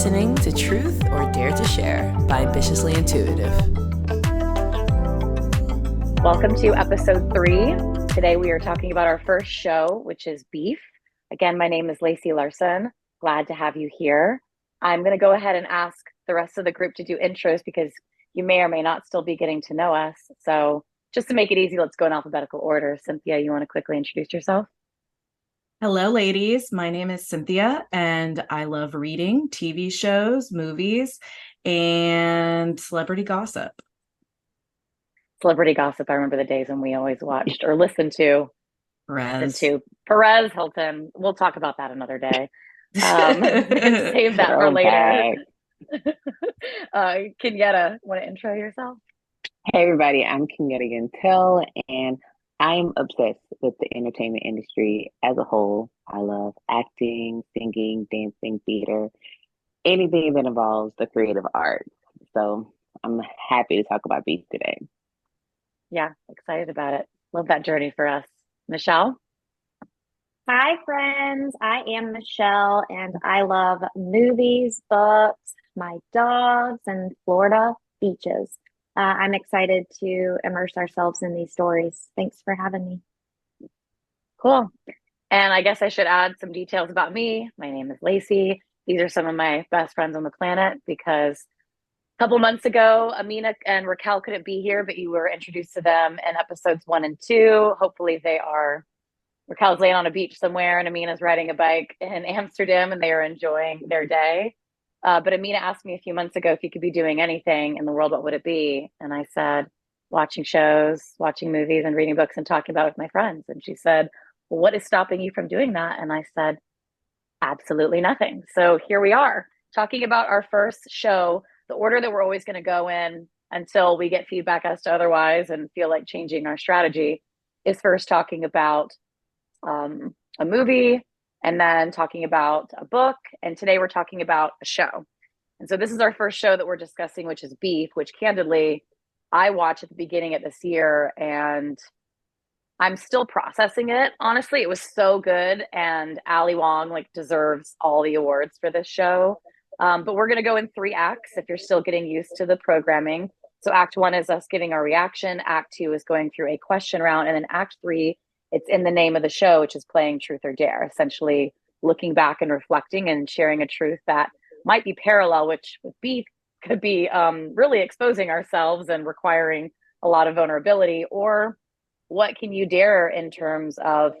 listening to Truth or Dare to Share by Ambitiously Intuitive. Welcome to episode 3. Today we are talking about our first show, which is Beef. Again, my name is Lacey Larson. Glad to have you here. I'm going to go ahead and ask the rest of the group to do intros because you may or may not still be getting to know us. So just to make it easy, let's go in alphabetical order. Cynthia, you want to quickly introduce yourself? Hello, ladies. My name is Cynthia, and I love reading TV shows, movies, and celebrity gossip. Celebrity gossip. I remember the days when we always watched or listened to Perez. Perez Hilton. We'll talk about that another day. Save that for later. Kenyatta, want to intro yourself? Hey everybody, I'm Kenyatta Gantel, and I'm obsessed with the entertainment industry as a whole. I love acting, singing, dancing, theater, anything that involves the creative arts. So I'm happy to talk about Beef today. Yeah, excited about it. Love that journey for us. Michelle? Hi, friends. I am Michelle, and I love movies, books, my dogs, and Florida beaches. I'm excited to immerse ourselves in these stories. Thanks for having me. Cool. And I guess I should add some details about me. My name is Lacey. These are some of my best friends on the planet because a couple months ago, Amina and Raquel couldn't be here, but you were introduced to them in episodes 1 and 2. Hopefully Raquel's laying on a beach somewhere and Amina's riding a bike in Amsterdam and they are enjoying their day. But Amina asked me a few months ago if you could be doing anything in the world, what would it be? And I said, watching shows, watching movies, and reading books and talking about it with my friends. And she said, well, what is stopping you from doing that? And I said, absolutely nothing. So here we are talking about our first show, the order that we're always going to go in until we get feedback as to otherwise and feel like changing our strategy is first talking about a movie, and then talking about a book. And today we're talking about a show. And so this is our first show that we're discussing, which is Beef, which candidly I watched at the beginning of this year and I'm still processing it. Honestly, it was so good. And Ali Wong deserves all the awards for this show. But we're going to go in 3 acts if you're still getting used to the programming. So act 1 is us giving our reaction. Act 2 is going through a question round. And then act 3, it's in the name of the show, which is playing Truth or Dare, essentially looking back and reflecting and sharing a truth that might be parallel, which with Beef could be really exposing ourselves and requiring a lot of vulnerability. Or what can you dare in terms of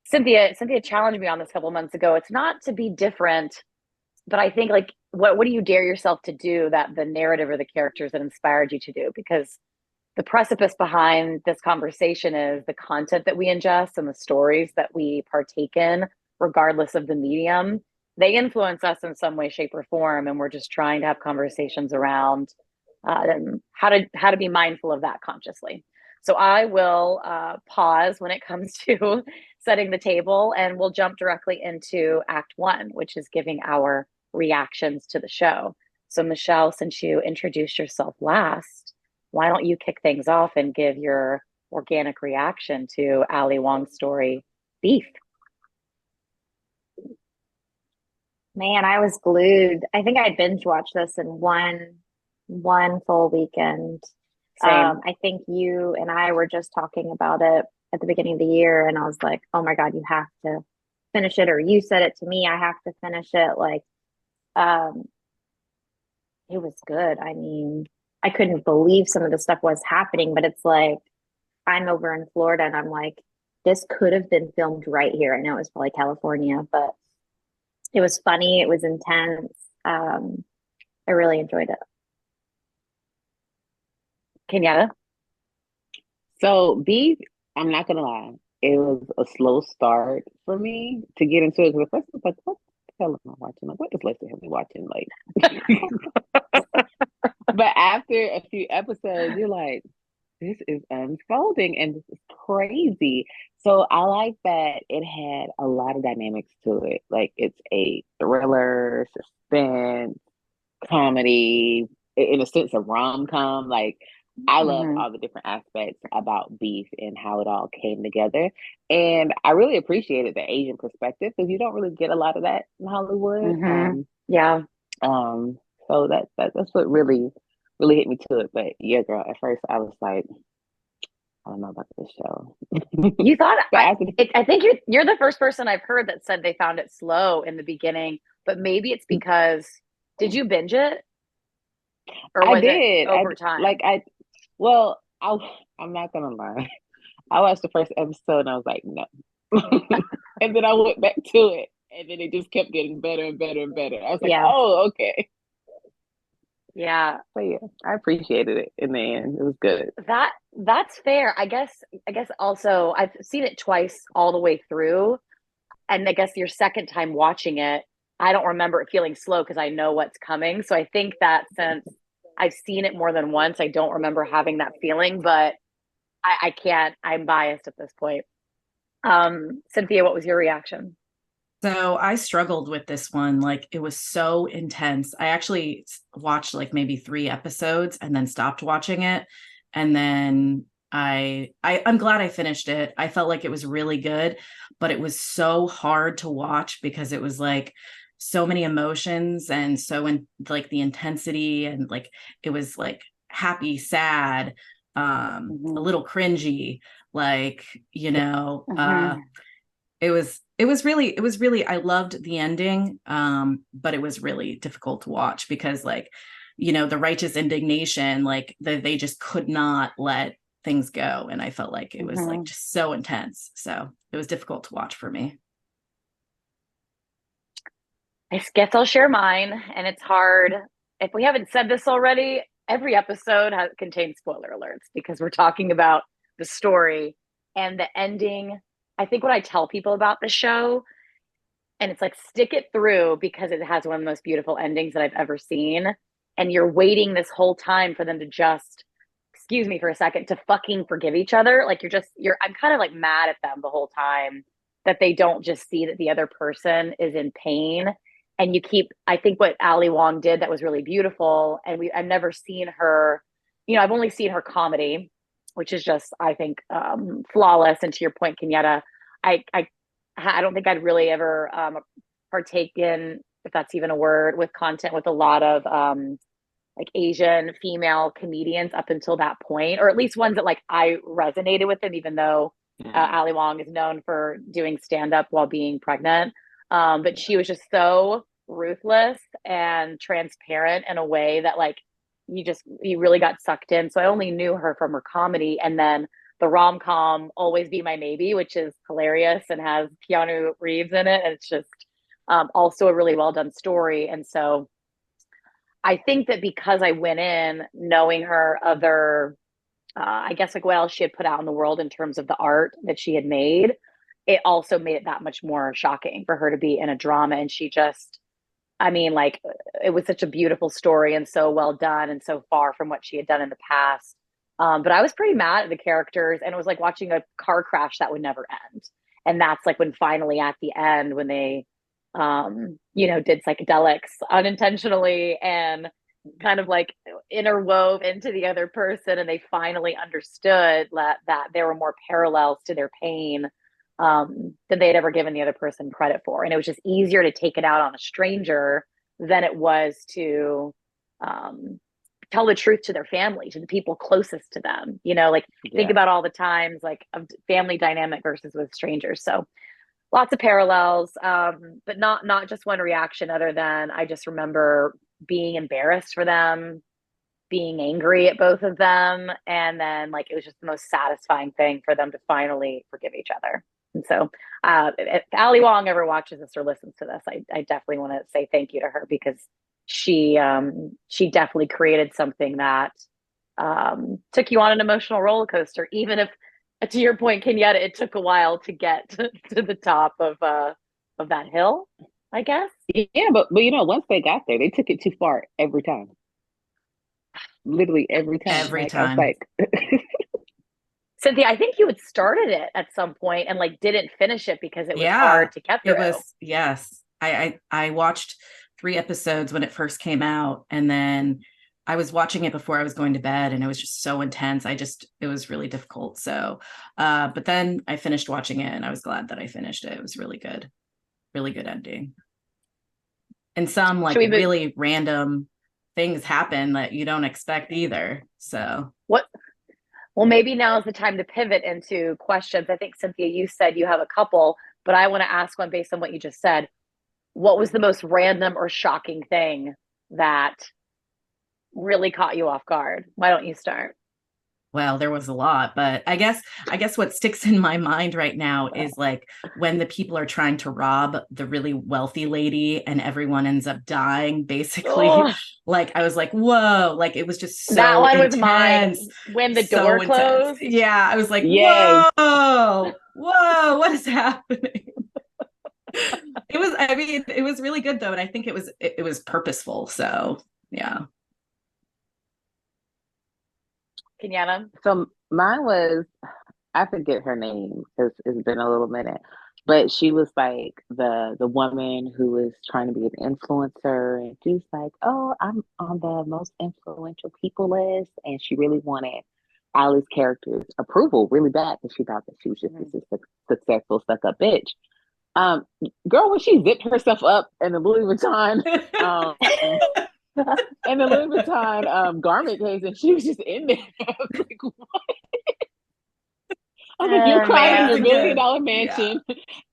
Cynthia challenged me on this a couple months ago. It's not to be different, but I think what do you dare yourself to do that the narrative or the characters that inspired you to do? Because the precipice behind this conversation is the content that we ingest and the stories that we partake in, regardless of the medium. They influence us in some way, shape, or form, and we're just trying to have conversations around how to be mindful of that consciously. So I will pause when it comes to setting the table, and we'll jump directly into Act 1, which is giving our reactions to the show. So Michelle, since you introduced yourself last, why don't you kick things off and give your organic reaction to Ali Wong's story, Beef? Man, I was glued. I think I binge watched this in one full weekend. Same. I think you and I were just talking about it at the beginning of the year, and I was like, oh my God, you have to finish it. Or you said it to me, I have to finish it. It was good. I mean, I couldn't believe some of the stuff was happening, but it's like I'm over in Florida and I'm like, this could have been filmed right here. I know it was probably California, but it was funny. It was intense. I really enjoyed it. Kenyatta? So Beef, I'm not gonna lie, it was a slow start for me to get into it. Because first I was like, what the hell am I watching? What is Lacey have me watching? But after a few episodes, you're like, this is unfolding and this is crazy. So I like that it had a lot of dynamics to it. It's a thriller, suspense, comedy, in a sense, a rom-com. I love Mhm. all the different aspects about beef and how it all came together. And I really appreciated the Asian perspective because you don't really get a lot of that in Hollywood. Mhm. Yeah. Um, so that's what really hit me to it. But yeah, girl, at first I was like, I don't know about this show. You thought But after I think you're the first person I've heard that said they found it slow in the beginning, but maybe it's because did you binge it or I was it did, over time? well, I'm not gonna lie. I watched the first episode and I was like, no. And then I went back to it, and then it just kept getting better and better and better. I was like, Yeah. oh, okay. Yeah. But yeah, I appreciated it in the end. It was good. That's fair. I guess also I've seen it twice all the way through. And I guess your second time watching it, I don't remember it feeling slow because I know what's coming. So I think that since I've seen it more than once, I don't remember having that feeling, but I can't, I'm biased at this point. Cynthia, what was your reaction? So I struggled with this one. Like it was so intense. I actually watched like maybe 3 episodes and then stopped watching it. And then I'm glad I finished it. I felt like it was really good, but it was so hard to watch because it was like so many emotions and so in like the intensity and like it was like happy, sad, a Mm-hmm. little cringy, like, Mm-hmm. it was really I loved the ending, but it was really difficult to watch because like the righteous indignation, like they just could not let things go, and I felt like it was like Mm-hmm. just so intense, so it was difficult to watch for me. I guess I'll share mine, and it's hard. If we haven't said this already, every episode contains spoiler alerts because we're talking about the story and the ending. I think what I tell people about the show, and it's like stick it through because it has one of the most beautiful endings that I've ever seen. And you're waiting this whole time for them to just, excuse me for a second, to fucking forgive each other. Like I'm kind of like mad at them the whole time that they don't just see that the other person is in pain. And I think what Ali Wong did that was really beautiful. And I've never seen her, I've only seen her comedy, which is just, I think, flawless. And to your point, Kenyatta, I don't think I'd really ever partake in, if that's even a word, with content with a lot of like Asian female comedians up until that point, or at least ones that like I resonated with them, even though Ali Wong is known for doing stand up while being pregnant. But she was just so ruthless and transparent in a way that like you really got sucked in. So I only knew her from her comedy, and then the rom com Always Be My Maybe, which is hilarious and has Keanu Reeves in it. And it's just also a really well done story. And so I think that because I went in knowing her other, I guess, like what else she had put out in the world in terms of the art that she had made, it also made it that much more shocking for her to be in a drama. And she just, I mean, like, it was such a beautiful story and so well done and so far from what she had done in the past. But I was pretty mad at the characters, and it was like watching a car crash that would never end. And that's like when finally at the end, when they, did psychedelics unintentionally and kind of like interwove into the other person, and they finally understood that there were more parallels to their pain than they had ever given the other person credit for. And it was just easier to take it out on a stranger than it was to um, tell the truth to their family, to the people closest to them. Like think Yeah. about all the times like of family dynamic versus with strangers. So lots of parallels, but not just one reaction. Other than I just remember being embarrassed for them, being angry at both of them, and then like it was just the most satisfying thing for them to finally forgive each other. And so, if Ali Wong ever watches this or listens to this, I definitely want to say thank you to her because she definitely created something that took you on an emotional roller coaster, even if, to your point, Kenyatta, it took a while to get to the top of that hill, I guess. Yeah, but once they got there, they took it too far every time. Literally every time. Every Like I was time. like, Cynthia, I think you had started it at some point and like didn't finish it because it was Yeah, hard to get it through. was. Yes, I watched 3 episodes when it first came out, and then I was watching it before I was going to bed, and it was just so intense. It was really difficult. So, but then I finished watching it, and I was glad that I finished it. It was really good ending. And some like really random things happen that you don't expect either. So what? Well, maybe now is the time to pivot into questions. I think, Cynthia, you said you have a couple, but I want to ask one based on what you just said. What was the most random or shocking thing that really caught you off guard? Why don't you start? Well, there was a lot, but I guess what sticks in my mind right now is like when the people are trying to rob the really wealthy lady and everyone ends up dying, basically. Oh, like I was like, whoa, like it was just so that one intense. was mine. When the So door intense. closed. Yeah, I was like, Yes. whoa, what is happening? It was really good though, and I think it was purposeful. So yeah. Kenyatta? So mine was, I forget her name because it's been a little minute, but she was like the woman who was trying to be an influencer, and she was like, "Oh, I'm on the most influential people list," and she really wanted Allie's character's approval really bad because she thought that she was just this successful stuck up bitch. Girl, when she zipped herself up in the Louis Vuitton, and the Louis Vuitton garment case, and she was just in there. I was like, what? I was like, you're crying in your $1 million mansion,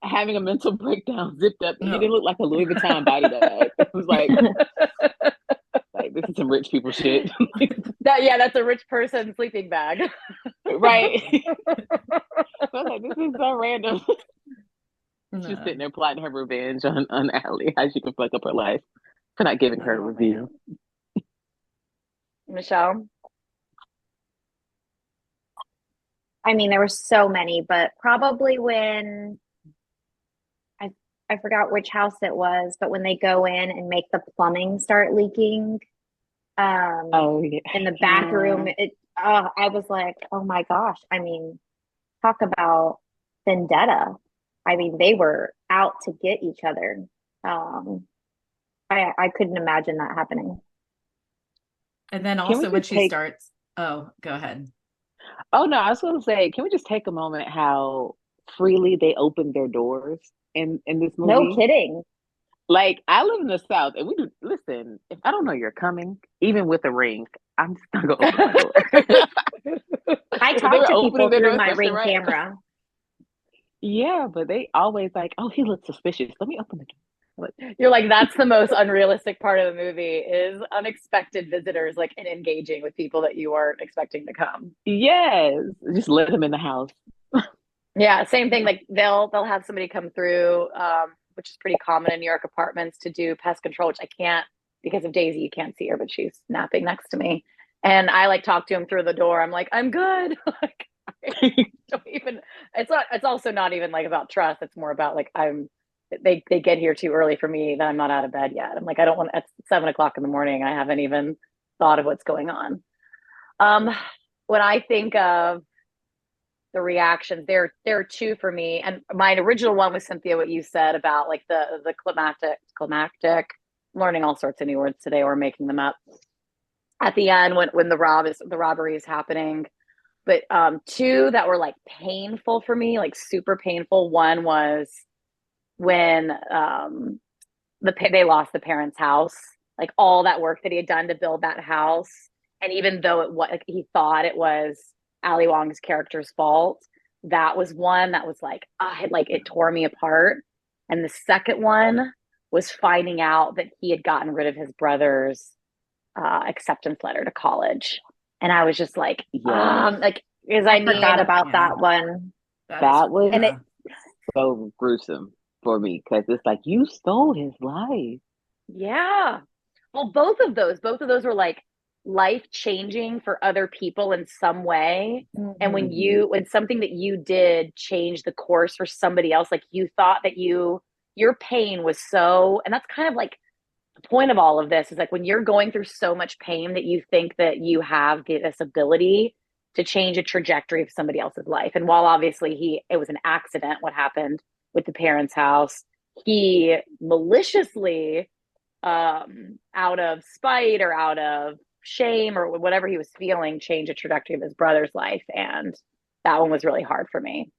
having a mental breakdown, zipped up. And it didn't look like a Louis Vuitton body bag. It was like this is some rich people shit. That's a rich person sleeping bag. Right. I was like, this is so random. She's sitting there plotting her revenge on Allie, how she can fuck up her life for not giving her a review. Michelle? I mean, there were so many, but probably when I forgot which house it was, but when they go in and make the plumbing start leaking, in the bathroom, I was like, oh my gosh. I mean, talk about vendetta. I mean, they were out to get each other. I couldn't imagine that happening. And then also when she starts, oh, go ahead. Oh no, I was going to say, can we just take a moment how freely they opened their doors in this movie? No kidding. Like, I live in the South, and we do, listen, if I don't know you're coming, even with a ring, I'm just not going to open my door. I talk to people through my Ring camera. Yeah, but they always like, oh, he looks suspicious. Let me open the door. You're like, that's the most unrealistic part of the movie is unexpected visitors, like, and engaging with people that you aren't expecting to come. Yes, just let them in the house. Yeah, same thing. Like they'll have somebody come through, which is pretty common in New York apartments, to do pest control, which I can't because of Daisy. You can't see her, but she's napping next to me, and I like talk to him through the door. I'm like, I'm good. Like, I don't even. It's also not even like about trust. It's more about like they get here too early for me that I'm not out of bed yet. I'm like, I don't want. It's 7 o'clock in the morning. I haven't even thought of what's going on. When I think of the reactions, there are two for me, and my original one was, Cynthia, what you said about like the climactic. I'm learning all sorts of new words today, or making them up. At the end, when the robbery is happening, but two that were like painful for me, like super painful. One was when they lost the parents' house, like all that work that he had done to build that house, and even though it was like, he thought it was Ali Wong's character's fault, that was one that was like, it tore me apart. And the second one was finding out that he had gotten rid of his brother's acceptance letter to college, and I was just like, because I forgot about that one. That was so gruesome for me because it's like, you stole his life. Yeah. Well, both of those were like life changing for other people in some way. Mm-hmm. And when something that you did changed the course for somebody else, like you thought that your pain was so, and that's kind of like the point of all of this is like when you're going through so much pain that you think that you have this ability to change a trajectory of somebody else's life. And while obviously it was an accident, what happened with the parents' house, he maliciously, out of spite or out of shame or whatever he was feeling change the trajectory of his brother's life. And that one was really hard for me.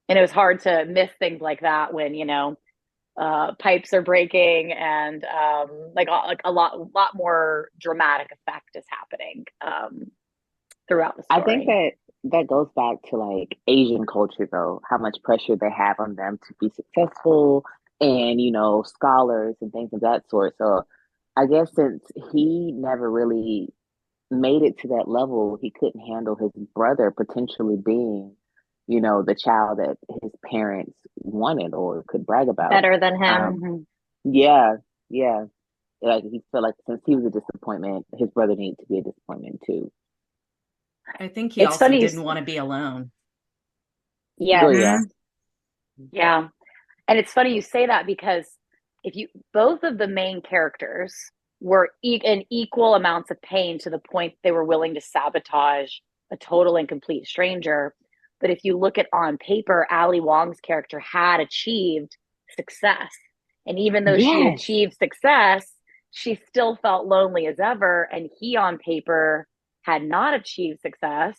And it was hard to miss things like that when, pipes are breaking and like a lot more dramatic effect is happening throughout the story. I think that goes back to like Asian culture though, how much pressure they have on them to be successful and, scholars and things of that sort. So I guess since he never really made it to that level, he couldn't handle his brother potentially being, the child that his parents wanted or could brag about. Better than him. Yeah. Like he felt like since he was a disappointment, his brother needed to be a disappointment too. I think he It's also funny didn't want to be alone. Yes. Oh, yeah. Yeah. And it's funny you say that because both of the main characters were in equal amounts of pain to the point they were willing to sabotage a total and complete stranger. But if you look at on paper, Ali Wong's character had achieved success. And even though she had achieved success, she still felt lonely as ever. And he on paper had not achieved success.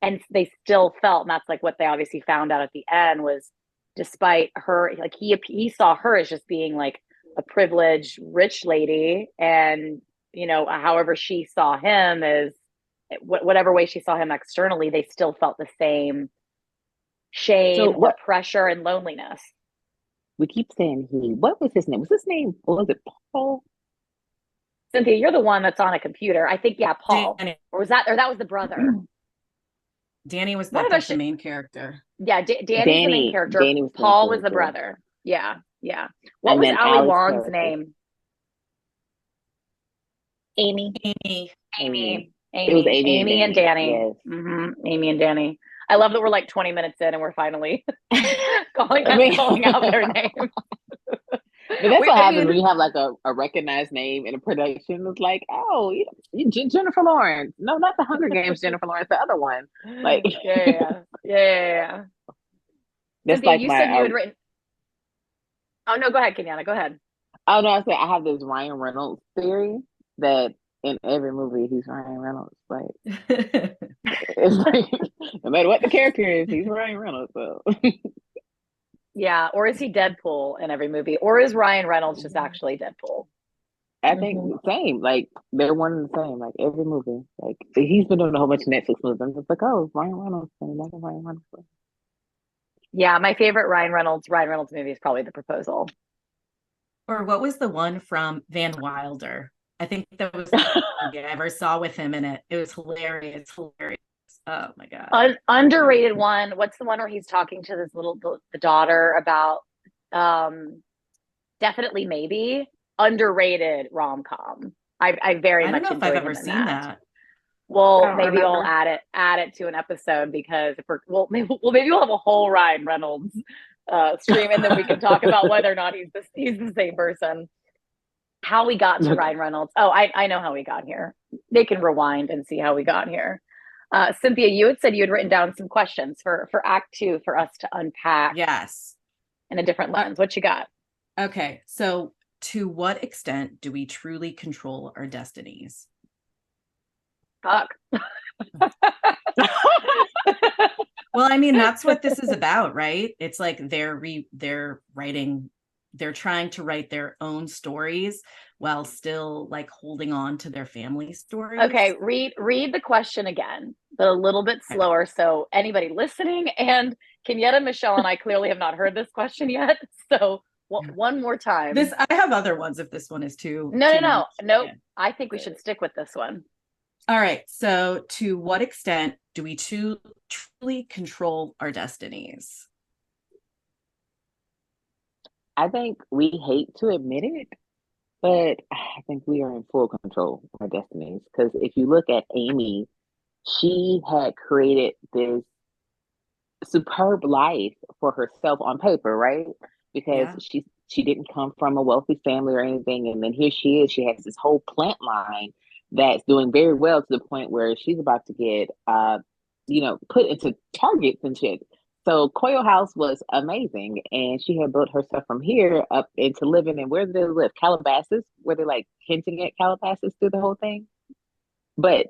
And they still felt, and that's like what they obviously found out at the end was despite her, like he saw her as just being like a privileged rich lady. And, however she saw him as whatever way she saw him externally, they still felt the same shame or pressure and loneliness. We keep saying he. What was his name? Was it Paul? Cynthia, you're the one that's on a computer. I think, yeah, Paul. Danny. Or that was the brother. Danny was One of us the main character. Yeah, Danny's the main character. Paul was the brother. Yeah. What was Ali Wong's name? Amy. It was Amy and Danny. Yes. Amy and Danny. I love that we're like 20 minutes in and we're finally calling out their names. But that's what happens when you have like a recognized name in a production. It's like, oh, Jennifer Lawrence. No, not the Hunger Games Jennifer Lawrence, the other one. Like, yeah. That's Cynthia, like you said you had written. Oh no, go ahead, Kenyatta. Go ahead. Oh no, I said I have this Ryan Reynolds theory that in every movie he's Ryan Reynolds. Like, it's like no matter what the character is, he's Ryan Reynolds. So. Yeah, or is he Deadpool in every movie? Or is Ryan Reynolds just actually Deadpool? I think same. Like they're one and the same. Like every movie. Like he's been doing a whole bunch of Netflix movies. I'm just like, oh, Ryan Reynolds. Ryan Reynolds. Yeah, my favorite Ryan Reynolds movie is probably The Proposal. Or what was the one from Van Wilder? I think that was the movie I ever saw with him in it. It was hilarious. Oh my god. Underrated one. What's the one where he's talking to this the daughter about Definitely Maybe? Underrated rom-com. I very much enjoyed him in that. I don't know if I've ever seen that. Well, maybe I'll add it to an episode because maybe we'll have a whole Ryan Reynolds stream and then we can talk about whether or not he's the same person. How we got to Ryan Reynolds. Oh, I know how we got here. They can rewind and see how we got here. Cynthia, you had said you had written down some questions for Act 2 for us to unpack. Yes. In a different lens. What you got? Okay. So to what extent do we truly control our destinies? Fuck. Well, I mean, that's what this is about, right? It's like they're trying to write their own stories while still like holding on to their family stories. Okay, read the question again, but a little bit slower. So anybody listening, and Kenyatta, Michelle, and I clearly have not heard this question yet. So one more time. I have other ones if this one is too. No. Yeah. I think we should stick with this one. All right. So to what extent do we truly control our destinies? I think we hate to admit it, but I think we are in full control of our destinies. Because if you look at Amy, she had created this superb life for herself on paper, right? Because she didn't come from a wealthy family or anything. And then here she is. She has this whole plant line that's doing very well to the point where she's about to get, put into Targets and shit. So Coyle House was amazing, and she had built herself from here up into living in, where did they live? Calabasas, where they like hinting at Calabasas through the whole thing. But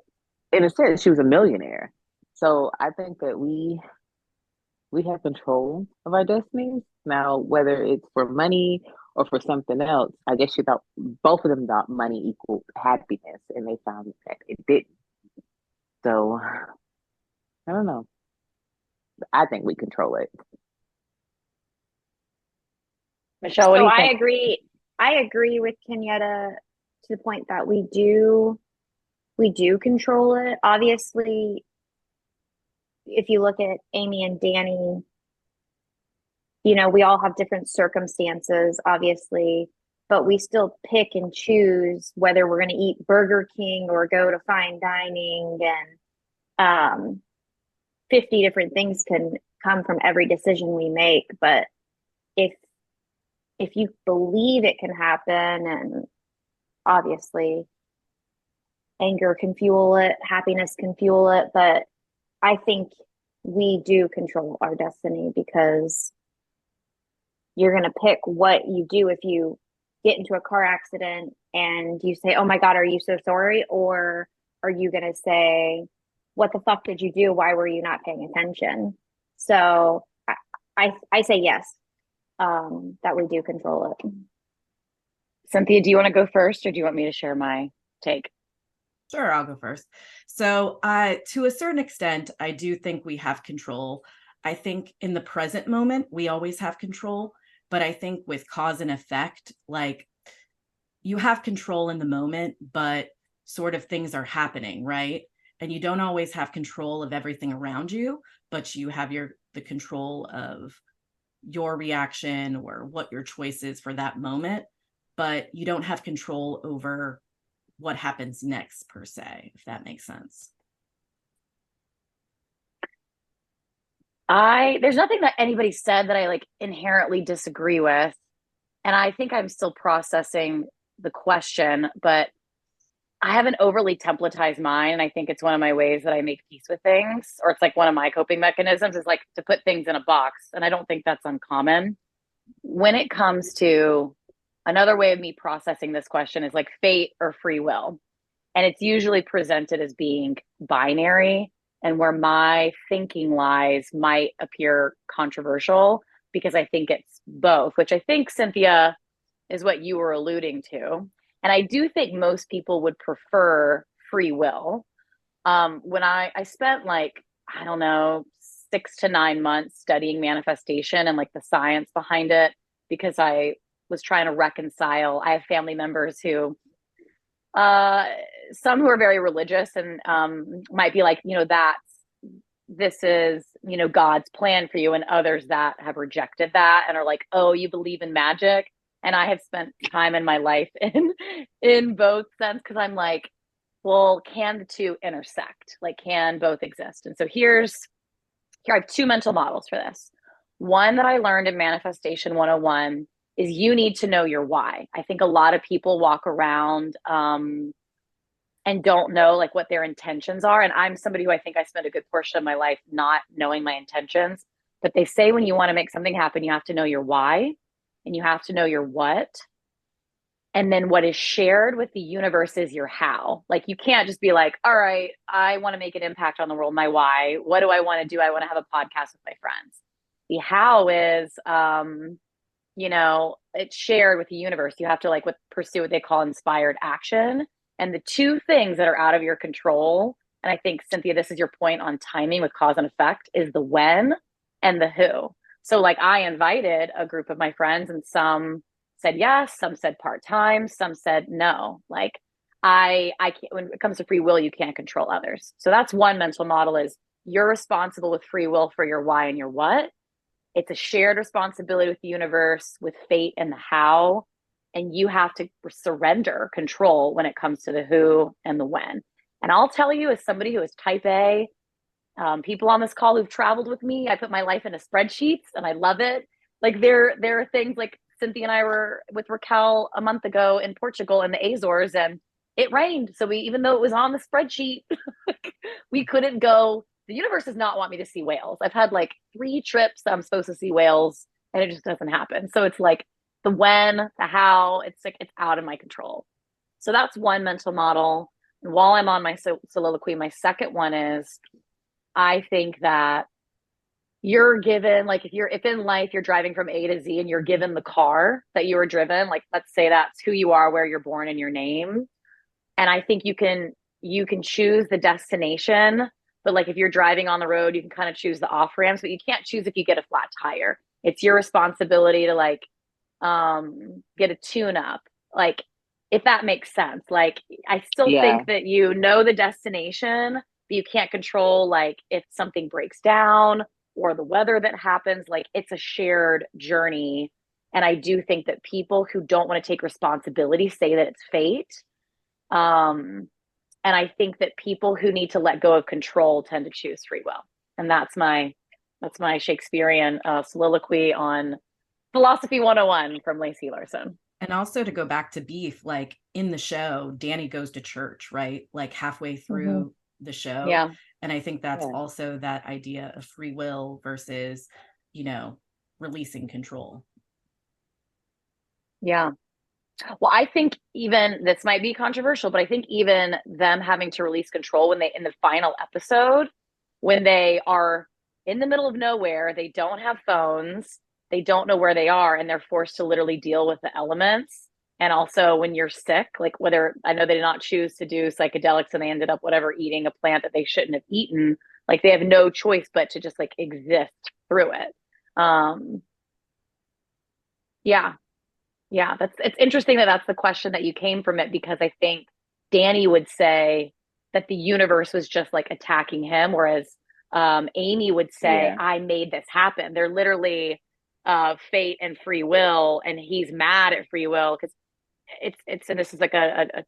in a sense, she was a millionaire. So I think that we have control of our destinies. Now, whether it's for money or for something else, I guess she thought both of them thought money equaled happiness, and they found that it didn't. So I don't know. I think we control it. Michelle, what So do you I think? agree. I agree with Kenyatta to the point that we do control it. Obviously, if you look at Amy and Danny, we all have different circumstances, obviously, but we still pick and choose whether we're going to eat Burger King or go to fine dining, and 50 different things can come from every decision we make. But if you believe it can happen, and obviously anger can fuel it, happiness can fuel it, but I think we do control our destiny, because you're going to pick what you do if you get into a car accident and you say, "Oh my God, are you so sorry?" Or are you going to say, "What the fuck did you do? Why were you not paying attention?" So I say yes, that we do control it. Cynthia, do you want to go first, or do you want me to share my take? Sure, I'll go first. So, to a certain extent, I do think we have control. I think in the present moment, we always have control. But I think with cause and effect, like, you have control in the moment, but sort of things are happening, right? And you don't always have control of everything around you, but you have the control of your reaction or what your choice is for that moment. But you don't have control over what happens next, per se, if that makes sense. There's nothing that anybody said that I like inherently disagree with. And I think I'm still processing the question, but I have an overly templatized mind. And I think it's one of my ways that I make peace with things, or it's like one of my coping mechanisms is like to put things in a box. And I don't think that's uncommon. When it comes to another way of me processing this question is like fate or free will. And it's usually presented as being binary, and where my thinking lies might appear controversial because I think it's both, which I think, Cynthia, is what you were alluding to. And I do think most people would prefer free will. When I spent like, I don't know, 6 to 9 months studying manifestation and like the science behind it, because I was trying to reconcile. I have family members who some who are very religious and might be like, this is, God's plan for you, and others that have rejected that and are like, oh, you believe in magic. And I have spent time in my life in both sense, because I'm like, well, can the two intersect? Like, can both exist? And so here I have two mental models for this. One that I learned in Manifestation 101 is you need to know your why. I think a lot of people walk around and don't know like what their intentions are. And I'm somebody who I think I spent a good portion of my life not knowing my intentions. But they say when you want to make something happen, you have to know your why and you have to know your what. And then what is shared with the universe is your how. Like, you can't just be like, all right, I want to make an impact on the world. My why. What do I want to do? I want to have a podcast with my friends. The how is, it's shared with the universe. You have to like pursue what they call inspired action. And the two things that are out of your control, and I think, Cynthia, this is your point on timing with cause and effect, is the when and the who. So like, I invited a group of my friends, and some said yes, some said part-time, some said no. Like, I can't, when it comes to free will, you can't control others. So that's one mental model, is you're responsible with free will for your why and your what. It's a shared responsibility with the universe, with fate and the how. And you have to surrender control when it comes to the who and the when. And I'll tell you, as somebody who is type A, people on this call who've traveled with me, I put my life into spreadsheets and I love it. Like, there are things like Cynthia and I were with Raquel a month ago in Portugal in the Azores, and it rained. So even though it was on the spreadsheet, we couldn't go the universe does not want me to see whales. I've had like 3 trips that I'm supposed to see whales and it just doesn't happen. So it's like the when, the how, it's like it's out of my control. So that's one mental model. And while I'm on my soliloquy, my second one is I think that you're given, like if in life you're driving from A to Z and you're given the car that you were driven, like let's say that's who you are, where you're born, and your name. And I think you can choose the destination, but like if you're driving on the road, you can kind of choose the off ramps, but you can't choose if you get a flat tire. It's your responsibility to like get a tune up, like if that makes sense. Like I still think that you know the destination, but you can't control like if something breaks down or the weather that happens. Like it's a shared journey. And I do think that people who don't want to take responsibility say that it's fate. And I think that people who need to let go of control tend to choose free will. And that's my Shakespearean soliloquy on Philosophy 101 from Lacey Larson. And also to go back to Beef, like in the show, Danny goes to church, right? Like halfway through the show. Yeah. And I think that's also that idea of free will versus, releasing control. Yeah. Well, I think even this might be controversial, but I think even them having to release control when they, in the final episode, when they are in the middle of nowhere, they don't have phones, they don't know where they are, and they're forced to literally deal with the elements. And also when you're sick, like whether, I know they did not choose to do psychedelics and they ended up eating a plant that they shouldn't have eaten. Like they have no choice but to just like exist through it. Yeah, it's interesting that that's the question that you came from it, because I think Danny would say that the universe was just like attacking him, whereas Amy would say, I made this happen. They're literally fate and free will, and he's mad at free will because it's and this is like a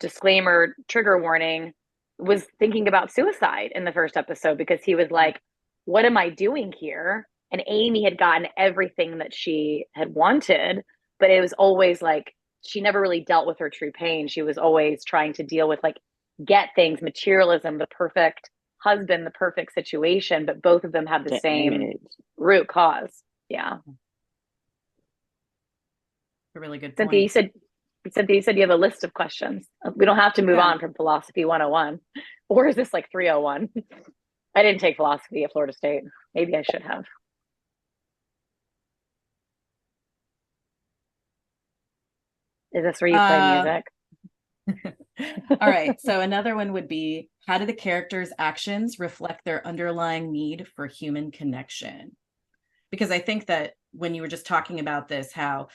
disclaimer, trigger warning, was thinking about suicide in the first episode because he was like, what am I doing here? And Amy had gotten everything that she had wanted, but it was always like she never really dealt with her true pain. She was always trying to deal with like get things, materialism, the perfect husband, the perfect situation, but both of them have the same root cause. Yeah. A really good Cynthia, point. you said you have a list of questions. We don't have to move on from Philosophy 101. Or is this like 301? I didn't take philosophy at Florida State. Maybe I should have. Is this where you play music? All right. So another one would be, how do the characters' actions reflect their underlying need for human connection? Because I think that when you were just talking about this, how,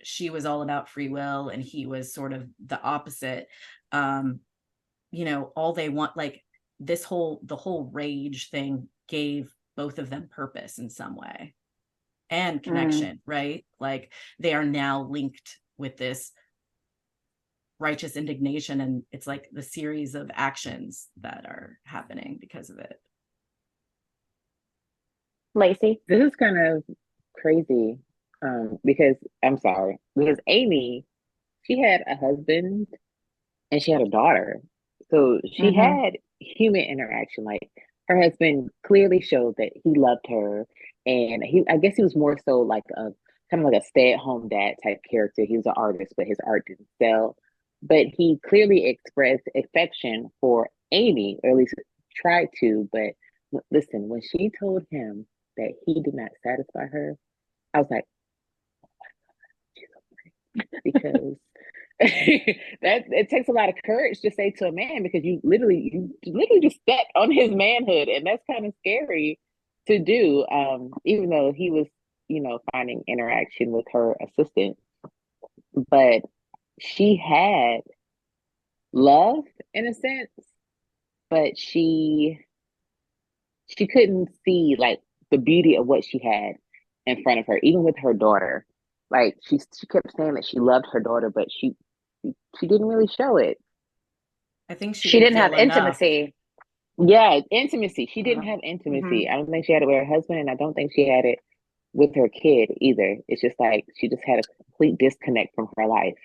she was all about free will and he was sort of the opposite. All they want, like the whole rage thing gave both of them purpose in some way and connection, right? Like they are now linked with this righteous indignation, and it's like the series of actions that are happening because of it. Lacey? This is kind of crazy because Amy, she had a husband and she had a daughter. So she had human interaction. Like her husband clearly showed that he loved her, and I guess he was more so like a kind of like a stay-at-home dad type character. He was an artist, but his art didn't sell. But he clearly expressed affection for Amy, or at least tried to. But listen, when she told him that he did not satisfy her, I was like, oh my God, because that it takes a lot of courage to say to a man, because you literally just stepped on his manhood, and that's kind of scary to do. Even though he was, finding interaction with her assistant, but she had love in a sense, but she couldn't see like the beauty of what she had in front of her, even with her daughter. Like she kept saying that she loved her daughter, but she didn't really show it. I think she didn't have intimacy. Yeah, intimacy. She didn't have intimacy. I don't think she had it with her husband, and I don't think she had it with her kid either. It's just like she just had a complete disconnect from her life.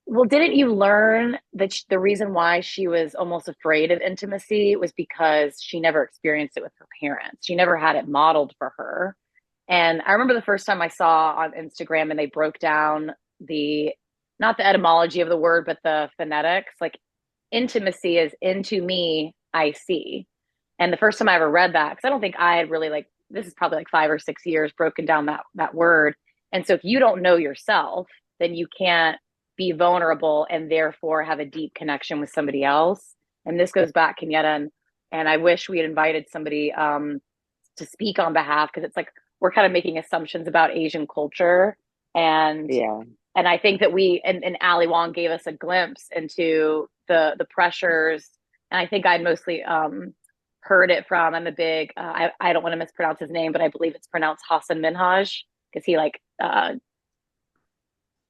Well, didn't you learn that the reason why she was almost afraid of intimacy was because she never experienced it with her parents? She never had it modeled for her. And I remember the first time I saw on Instagram and they broke down the, not the etymology of the word, but the phonetics. Like intimacy is into me, I see. And the first time I ever read that, because I don't think I had really like, this is probably like 5 or 6 years broken down that word. And so if you don't know yourself, then you can't be vulnerable and therefore have a deep connection with somebody else. And this goes back, Kenyatta, and I wish we had invited somebody to speak on behalf, because it's like we're kind of making assumptions about Asian culture. And Yeah. and I think that and Ali Wong gave us a glimpse into the pressures. And I think I mostly heard it from, I'm a big, I don't want to mispronounce his name, but I believe it's pronounced Hassan Minhaj, because he like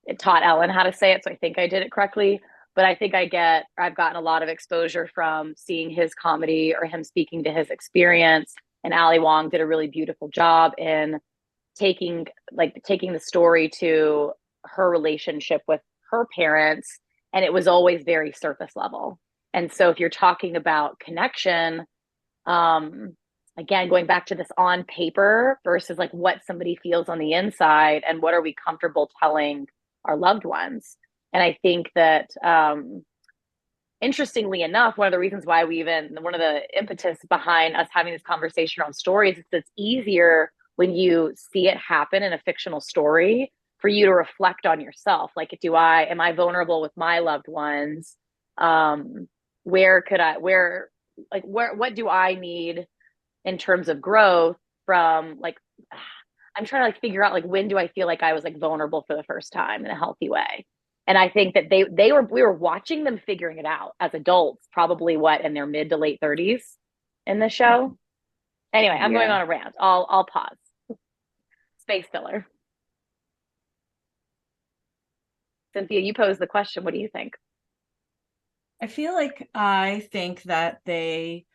it taught Ellen how to say it, so I think I did it correctly. But I think I've gotten a lot of exposure from seeing his comedy or him speaking to his experience. And Ali Wong did a really beautiful job in taking the story to her relationship with her parents, and it was always very surface level. And so if you're talking about connection, again, going back to this on paper versus like what somebody feels on the inside and what are we comfortable telling our loved ones. And I think that interestingly enough, one of the reasons why one of the impetus behind us having this conversation on stories is it's easier when you see it happen in a fictional story for you to reflect on yourself. Like, am I vulnerable with my loved ones? What do I need in terms of growth from like, I'm trying to like figure out like, when do I feel like I was like vulnerable for the first time in a healthy way? And I think that we were watching them figuring it out as adults, probably in their mid to late 30s in the show. Anyway, I'm going on a rant. I'll pause. Space filler. Cynthia, you posed the question. What do you think? I think that they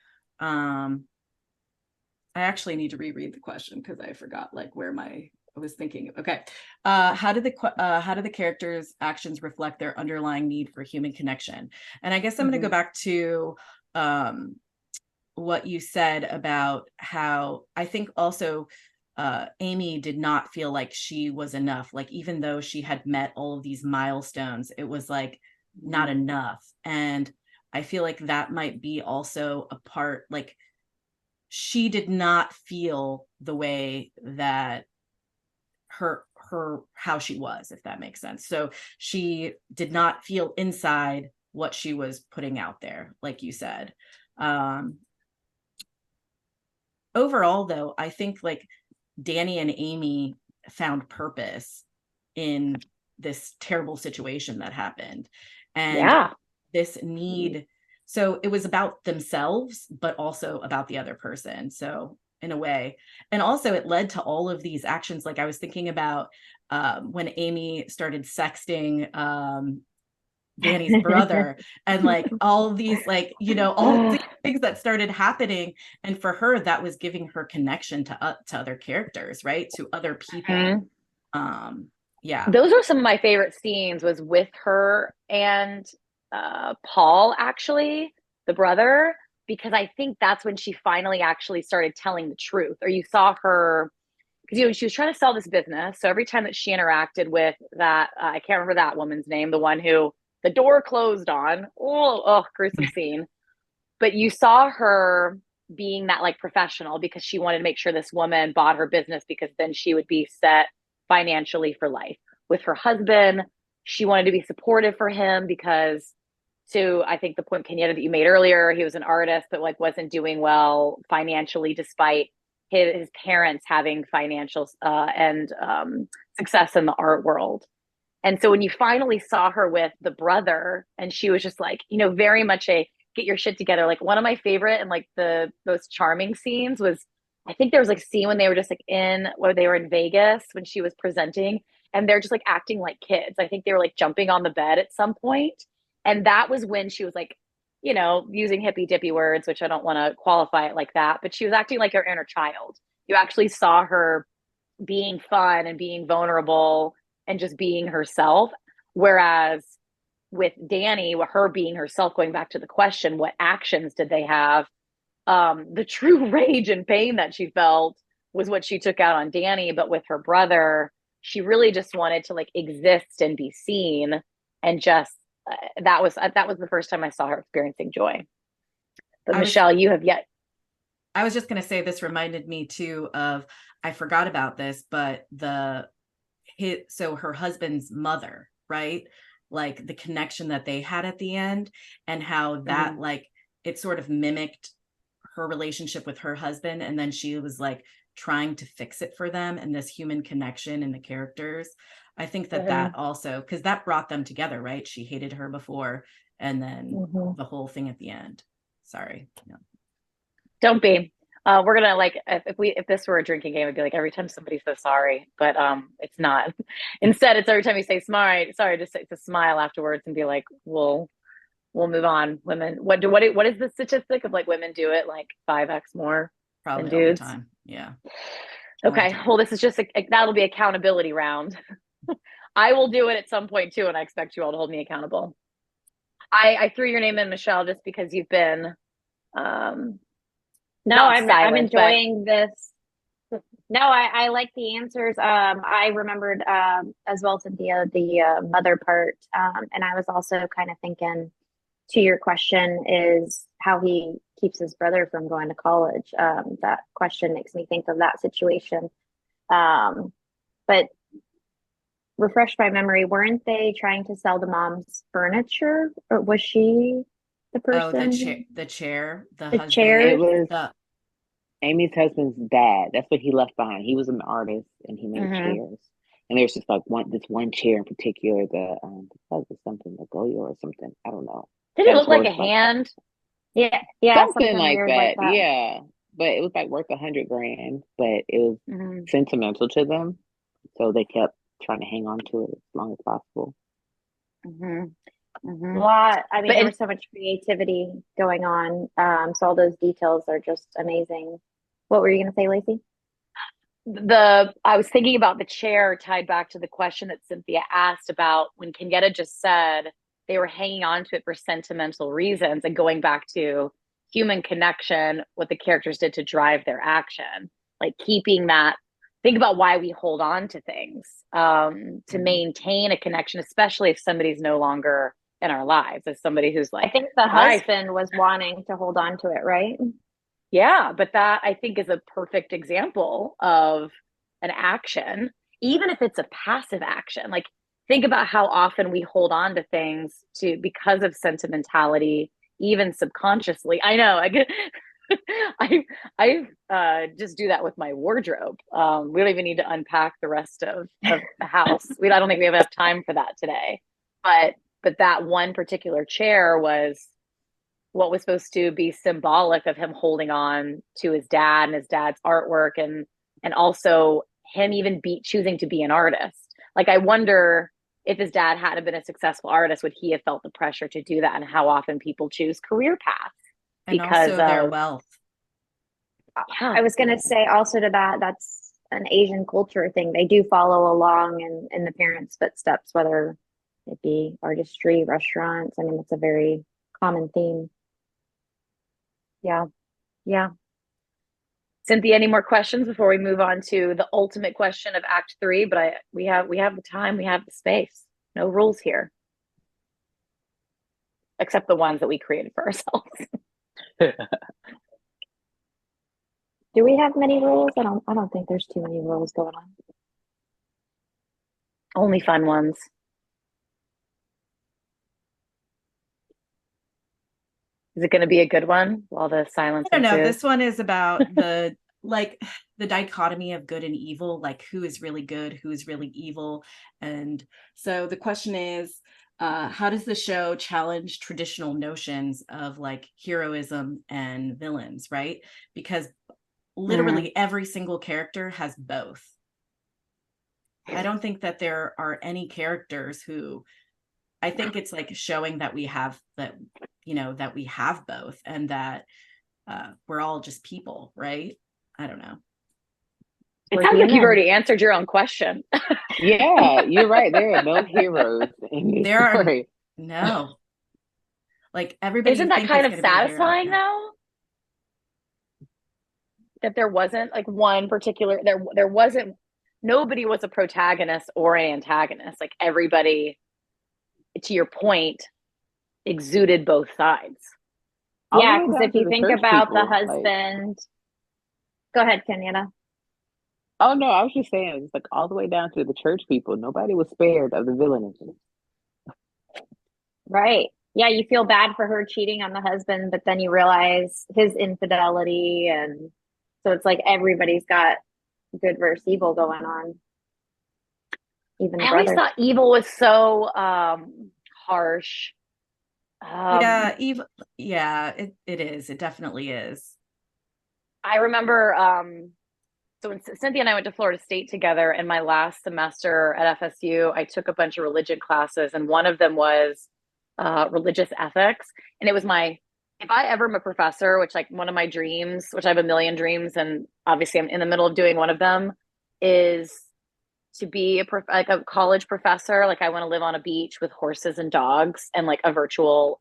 I actually need to reread the question because I forgot like where I was thinking. Okay. How do the characters' actions reflect their underlying need for human connection? And I guess I'm going to go back to what you said about how I think also Amy did not feel like she was enough. Like, even though she had met all of these milestones, it was like not enough. And I feel like that might be also a part, like, she did not feel the way that how she was, if that makes sense. So she did not feel inside what she was putting out there, like you said. Overall, though, I think like Danny and Amy found purpose in this terrible situation that happened. And this need, so it was about themselves, but also about the other person. So in a way, and also it led to all of these actions. Like I was thinking about when Amy started sexting Danny's brother, and like all of these, like, you know, all these things that started happening. And for her, that was giving her connection to other characters, right? To other people. Yeah. Those are some of my favorite scenes, was with her and Paul, actually, the brother, because I think that's when she finally actually started telling the truth. Or you saw her, because you know, she was trying to sell this business. So every time that she interacted with that, I can't remember that woman's name, the one who the door closed on. Oh, gruesome scene. But you saw her being that like professional, because she wanted to make sure this woman bought her business, because then she would be set financially for life. With her husband, she wanted to be supportive for him, because to, I think the point, Kenyatta, that you made earlier, he was an artist but like wasn't doing well financially, despite his parents having financial and success in the art world. And so when you finally saw her with the brother, and she was just like, you know, very much a get your shit together. Like, one of my favorite and like the most charming scenes was, I think there was like a scene when they were just like where they were in Vegas when she was presenting, and they're just like acting like kids. I think they were like jumping on the bed at some point. And that was when she was like, you know, using hippy dippy words, which I don't want to qualify it like that, but she was acting like her inner child. You actually saw her being fun and being vulnerable and just being herself. Whereas with Danny, with her being herself, going back to the question, what actions did they have? The true rage and pain that she felt was what she took out on Danny, but with her brother, she really just wanted to like exist and be seen, and just that was the first time I saw her experiencing joy. But Michelle, you have yet. I was just going to say, this reminded me too of, I forgot about this, but so her husband's mother, right? Like the connection that they had at the end, and how that like it sort of mimicked her relationship with her husband, and then she was like trying to fix it for them, and this human connection in the characters. I think that that also, because that brought them together, right? She hated her before, and then the whole thing at the end. Sorry. No. Don't be. We're gonna like, if this were a drinking game, it'd be like every time somebody says sorry, but it's not. Instead, it's every time you say sorry, just to smile afterwards and be like, we'll move on. Women, what is the statistic of like women do it like 5x more Probably than dudes? all the time. Yeah. Okay. Well, this is just that'll be accountability round. I will do it at some point too, and I expect you all to hold me accountable. I threw your name in, Michelle, just because you've been No, I'm enjoying this. No, I like the answers. I remembered as well, Cynthia, the mother part. And I was also kind of thinking, to your question, is how he keeps his brother from going to college. That question makes me think of that situation. But refresh my memory, weren't they trying to sell the mom's furniture, or was she the person? Oh, the chair, the husband. chair. It was Amy's husband's dad. That's what he left behind. He was an artist and he made chairs. And there's just like this one chair in particular, the was something, the Goya or something. I don't know. Did it look like a hand? Yeah, something like that. Yeah, but it was like worth $100,000. But it was sentimental to them, so they kept trying to hang on to it as long as possible. Lot. I mean, there was so much creativity going on. So all those details are just amazing. What were you going to say, Lacey? I was thinking about the chair tied back to the question that Cynthia asked about when Kenyatta just said they were hanging on to it for sentimental reasons, and going back to human connection, what the characters did to drive their action, like keeping that. Think about why we hold on to things, to maintain a connection, especially if somebody's no longer in our lives, as somebody who's like, I think the husband was wanting to hold on to it, right? Yeah, but that I think is a perfect example of an action, even if it's a passive action. Like, think about how often we hold on to things because of sentimentality, even subconsciously. I know, I just do that with my wardrobe. We don't even need to unpack the rest of the house. I don't think we have enough time for that today. But that one particular chair was what was supposed to be symbolic of him holding on to his dad and his dad's artwork, and also him even choosing to be an artist. Like, I wonder if his dad hadn't been a successful artist, would he have felt the pressure to do that? And how often people choose career paths and because also their wealth. Yeah. I was going to say also to that's an Asian culture thing. They do follow along in the parents' footsteps, whether it be artistry, restaurants. I mean, it's a very common theme. Yeah. Cynthia, any more questions before we move on to the ultimate question of Act 3? But we have the time, we have the space. No rules here, except the ones that we created for ourselves. Do we have many rules? I don't think there's too many rules going on. Only fun ones. Is it going to be a good one while the silence? I don't know. This one is about the dichotomy of good and evil, like who is really good, who is really evil. And so the question is, how does the show challenge traditional notions of like heroism and villains, right? Because literally every single character has both. I don't think that there are any characters who, I think it's like showing that we have that, that we have both, and that we're all just people, right? I don't know. It sounds like you've already answered your own question. Yeah, you're right. There are no heroes in this story. No. Like everybody Isn't you that think is kind of going to be a hero. satisfying though? That there wasn't like one particular there wasn't nobody was a protagonist or an antagonist. Like everybody, to your point, exuded both sides. All the Yeah, way because down if to you the think church about the people. Like, husband, go ahead, Kenyatta. oh no, I was just saying, it's like all the way down to the church people. Nobody was spared of the villainy. Right. Yeah, you feel bad for her cheating on the husband, but then you realize his infidelity. And so it's like everybody's got good versus evil going on, even the I always brother. thought evil was so harsh. Yeah, it is. It definitely is. I remember so when Cynthia and I went to Florida State together in my last semester at FSU, I took a bunch of religion classes, and one of them was religious ethics. And it was if I ever am a professor, which like one of my dreams, which I have a million dreams, and obviously I'm in the middle of doing one of them, is to be like a college professor. Like I want to live on a beach with horses and dogs and like a virtual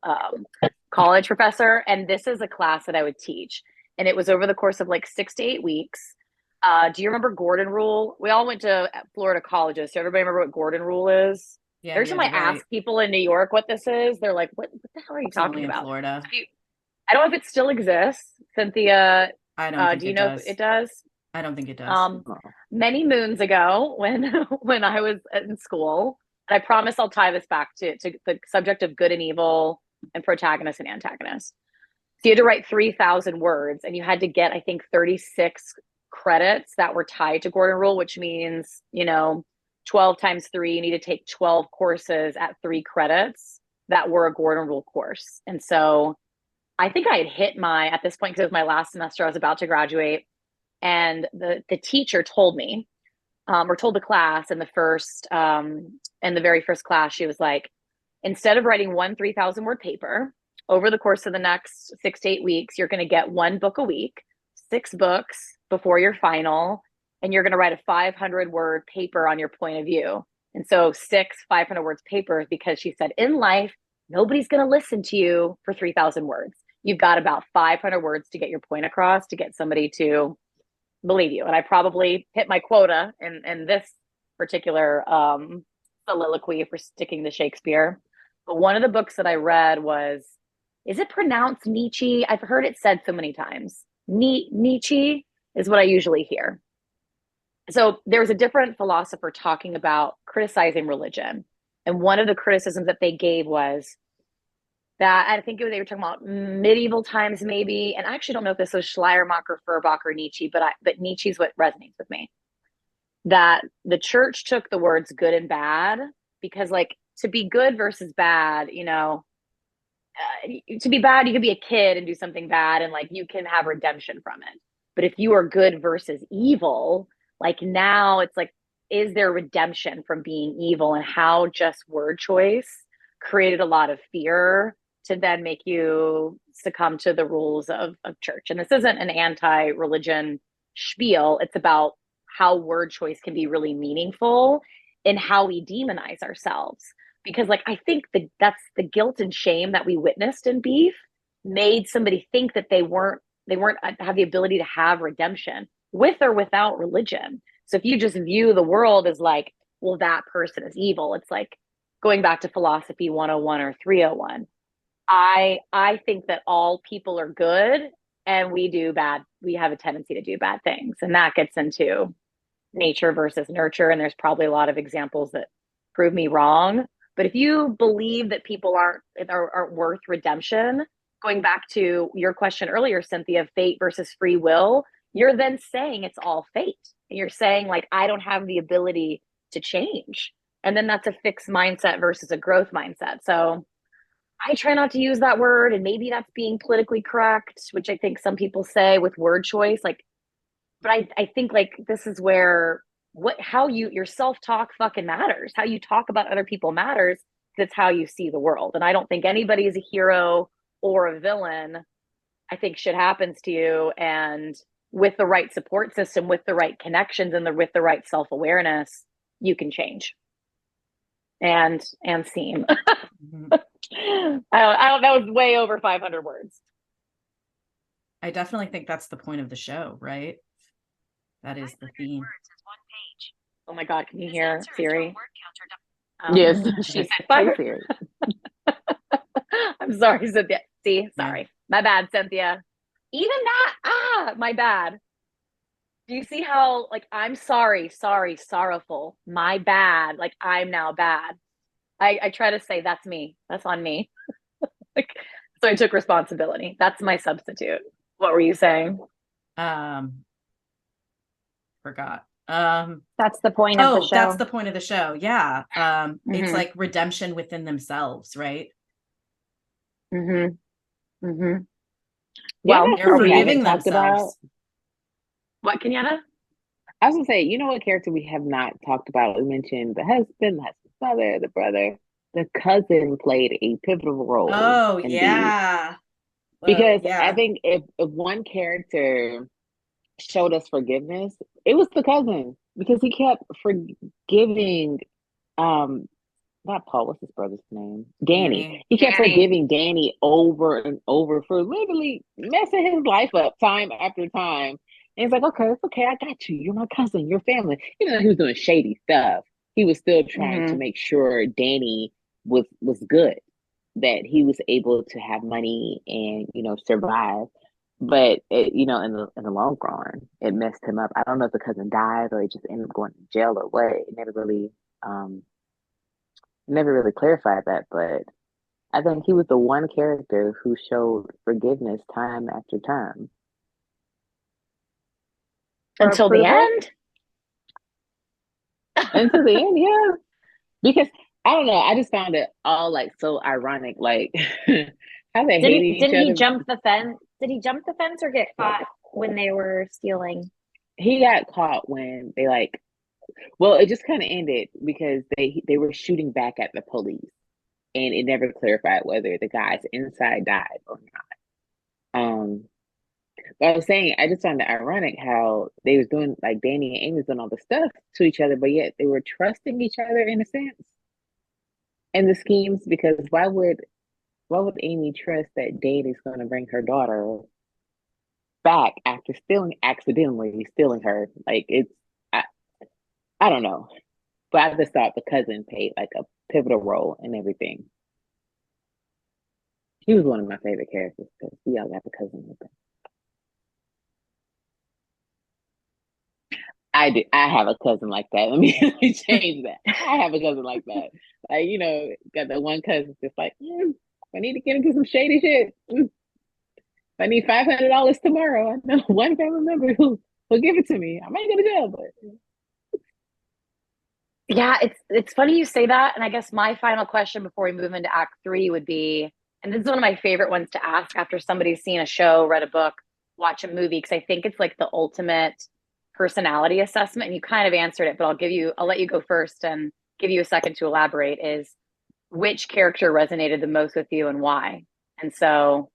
college professor. And this is a class that I would teach. And it was over the course of like 6 to 8 weeks. Do you remember Gordon Rule? We all went to Florida colleges. So everybody remember what Gordon Rule is? Yeah, Every you time had I to write. ask people in New York what this is, they're like, what the hell are you It's only talking in about? Florida. I don't know if it still exists. Cynthia, I don't think do you it know does. if it does? I don't think it does. Oh. Many moons ago when when I was in school, and I promise I'll tie this back to the subject of good and evil and protagonist and antagonist. So you had to write 3,000 words, and you had to get, I think, 36 credits that were tied to Gordon Rule, which means, 12 times 3, you need to take 12 courses at 3 credits that were a Gordon Rule course. And so I think I had hit at this point, because it was my last semester, I was about to graduate. And the teacher told me, or told the class in the very first class, she was like, instead of writing one 3,000 word paper over the course of the next 6 to 8 weeks, you're going to get 1 book a week, 6 books before your final, and you're going to write a 500 word paper on your point of view. And so 6 500 words papers, because she said in life, nobody's going to listen to you for 3,000 words. You've got about 500 words to get your point across, to get somebody to believe you. And I probably hit my quota in this particular soliloquy, if we're sticking to Shakespeare. But one of the books that I read was, is it pronounced Nietzsche? I've heard it said so many times. Nietzsche is what I usually hear. So there's a different philosopher talking about criticizing religion. And one of the criticisms that they gave was that, I think they were talking about medieval times maybe, and I actually don't know if this was Schleiermacher, Feuerbach, or Nietzsche, but Nietzsche's what resonates with me. That the church took the words good and bad, because like to be good versus bad, to be bad, you could be a kid and do something bad and like you can have redemption from it. But if you are good versus evil, like now it's like, is there redemption from being evil? And how just word choice created a lot of fear to then make you succumb to the rules of church. And this isn't an anti-religion spiel. It's about how word choice can be really meaningful in how we demonize ourselves. Because like, I think that's the guilt and shame that we witnessed in Beef made somebody think that they weren't have the ability to have redemption with or without religion. So if you just view the world as like, well, that person is evil, it's like going back to philosophy 101 or 301. I think that all people are good and we have a tendency to do bad things. And that gets into nature versus nurture. And there's probably a lot of examples that prove me wrong. But if you believe that people aren't worth redemption, going back to your question earlier, Cynthia, fate versus free will, you're then saying it's all fate. And you're saying like, I don't have the ability to change. And then that's a fixed mindset versus a growth mindset. So I try not to use that word, and maybe that's being politically correct, which I think some people say with word choice. Like, but I think like this is where how your self-talk fucking matters. How you talk about other people matters. That's how you see the world. And I don't think anybody is a hero or a villain. I think shit happens to you, and with the right support system, with the right connections, and with the right self-awareness, you can change. and seam. Mhm. I don't, that was way over 500 words. I definitely think that's the point of the show, right? That is the theme. Oh my God, can you hear Siri? Yes. She said Hey, five. Siri. I'm sorry, Cynthia. See, Yeah. sorry. My bad, Cynthia. Even that, my bad. Do you see how, like, I'm sorry, sorrowful, my bad, like, I'm now bad. I try to say that's me, that's on me. Like, so I took responsibility. That's my substitute. What were you saying? Forgot. That's the point of the Oh, show. that's the point of the show. Yeah. It's Mhm. like redemption within themselves, right? Mm-hmm. Mm-hmm. Yeah, Well, that's They're what we we, haven't forgiving talked about. themselves. what, Kenyatta? I was gonna say, you know what character we have not talked about? We mentioned the husband, father, the brother. The cousin played a pivotal role Oh, in these. yeah. Because I Yeah. think if one character showed us forgiveness, it was the cousin. Because he kept forgiving not Paul, what's his brother's name? Danny. Danny. He kept Danny. forgiving Danny over and over for literally messing his life up time after time. And he's like, okay, it's okay. I got you. You're my cousin. You're family. Even though he was doing shady stuff, he was still trying to Mhm. make sure Danny was good, that he was able to have money and survive. But in the long run, it messed him up. I don't know if the cousin died or he just ended up going to jail or what. It never really clarified that, but I think he was the one character who showed forgiveness time after time. Until For the the book. end? Until the end, yeah. Because I don't know, I just found it all like so ironic, like how they hated each Didn't he other. jump the fence? Did he jump the fence or get caught when they were stealing? He got caught when they well, it just kind of ended because they were shooting back at the police, and it never clarified whether the guys inside died or not. But I was saying, I just found it ironic how they was doing, like, Danny and Amy was doing all the stuff to each other, but yet they were trusting each other in a sense, and the schemes. Because why would Amy trust that Danny's going to bring her daughter back after accidentally stealing her? Like, I, I don't know, but I just thought the cousin played like a pivotal role in everything. He was one of my favorite characters because we all got the cousin with them. I do. I have a cousin like that. Let me change that. I have a cousin like that. Like, got that one cousin just like, I need to get into some shady shit. If I need $500 tomorrow, I know one family member who will give it to me. I might go to jail, but Yeah, it's funny you say that. And I guess my final question before we move into Act 3 would be, and this is one of my favorite ones to ask after somebody's seen a show, read a book, watch a movie, because I think it's like the ultimate personality assessment. And you kind of answered it, but I'll let you go first and give you a second to elaborate, is which character resonated the most with you and why? And so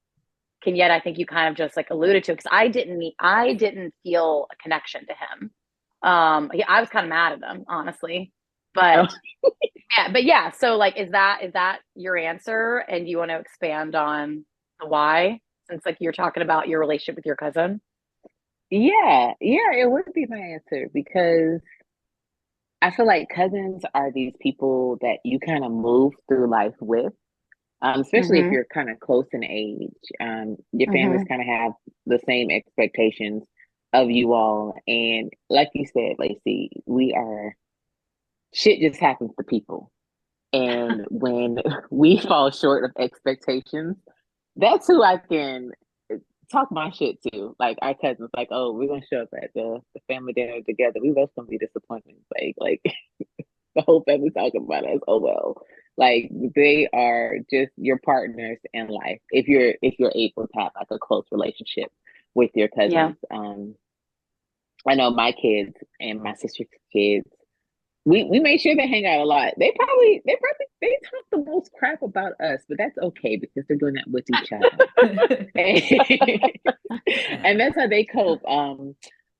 Kenyette, I think you kind of just like alluded to, because I didn't feel a connection to him. Yeah, I was kind of mad at him, honestly. But yeah, so like is that your answer? And you want to expand on the why, since like you're talking about your relationship with your cousin? yeah, it would be my answer because I feel like cousins are these people that you kind of move through life with, especially if Mm-hmm. you're kind of close in age. Your families Mm-hmm. kind of have the same expectations of you all, and like you said, Lacey, shit just happens to people, and when we fall short of expectations, that's who I can talk my shit to. Like our cousins, like, oh, we're gonna show up at the family dinner together. We both gonna be disappointments. Like the whole family talking about us. Oh well. Like they are just your partners in life if you're able to have like a close relationship with your Yeah. cousins. I know my kids and my sister's kids, we make sure they hang out a lot. They talk the most crap about us, but that's okay because they're doing that with each other. And that's how they cope.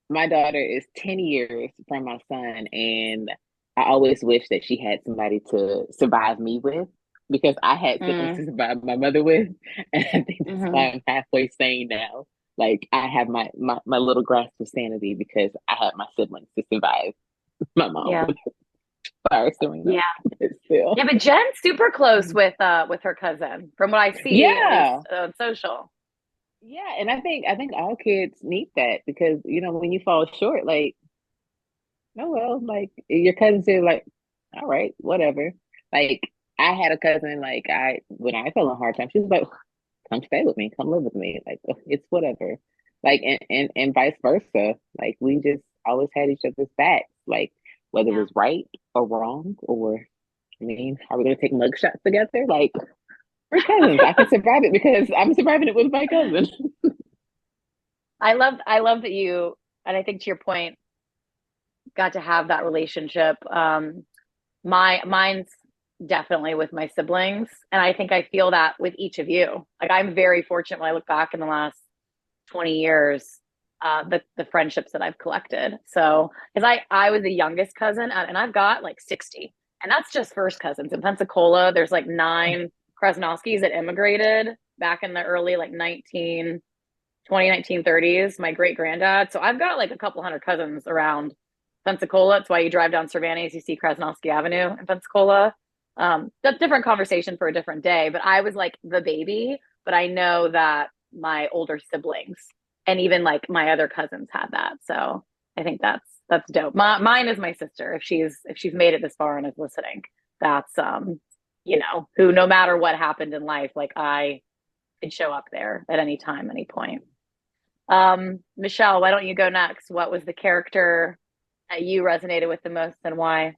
My daughter is 10 years from my son, and I always wish that she had somebody to survive me with because I had siblings Mm, to survive my mother with. And I think that's hmm. why I'm halfway sane now. Like I have my little grasp of sanity because I had my siblings to survive my mom Yeah. with. Sorry, Serena. Yeah. But still. Yeah, but Jen's super close with her cousin, from what I see, at least Yeah. on social. Yeah. And I think all kids need that because when you fall short, like, oh well, like your cousin said, like, all right, whatever. Like I had a cousin, like when I fell on hard times, she was like, come stay with me, come live with me. Like it's whatever. Like and vice versa. Like we just always had each other's backs. Like whether it Yeah. was right or wrong, or I mean, are we gonna take mug shots together? Like we're cousins. I can survive it because I'm surviving it with my cousin. I love that you, and I think to your point, got to have that relationship. Mine's definitely with my siblings, and I think I feel that with each of you. Like I'm very fortunate when I look back in the last 20 years, the friendships that I've collected. So because I was the youngest cousin, and I've got like 60, and that's just first cousins in Pensacola. There's like 9 Krasnovskis that immigrated back in the early like 1930s, my great granddad. So I've got like a couple hundred cousins around Pensacola. It's why you drive down Cervantes, you see Krasnovsky Avenue in Pensacola. That's a different conversation for a different day. But I was like the baby, but I know that my older siblings and even like my other cousins had that. So I think that's dope. Mine is my sister. If she's made it this far and is listening, that's who no matter what happened in life, like I could show up there at any time, any point. Michelle, why don't you go next? What was the character that you resonated with the most and why?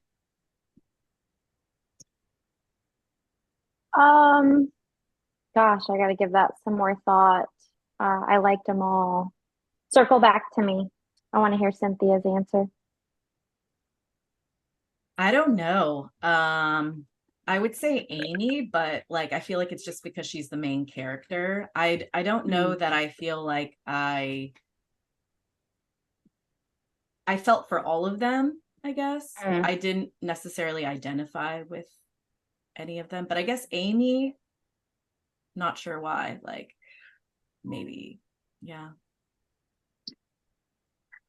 Um, Gosh, I gotta give that some more thought. I liked them all. Circle back to me. I want to hear Cynthia's answer. I don't know. I would say Amy, but like I feel like it's just because she's the main character. I don't know that I feel like I felt for all of them, I guess. Mm. I didn't necessarily identify with any of them, but I guess Amy, not sure why. Like maybe, yeah.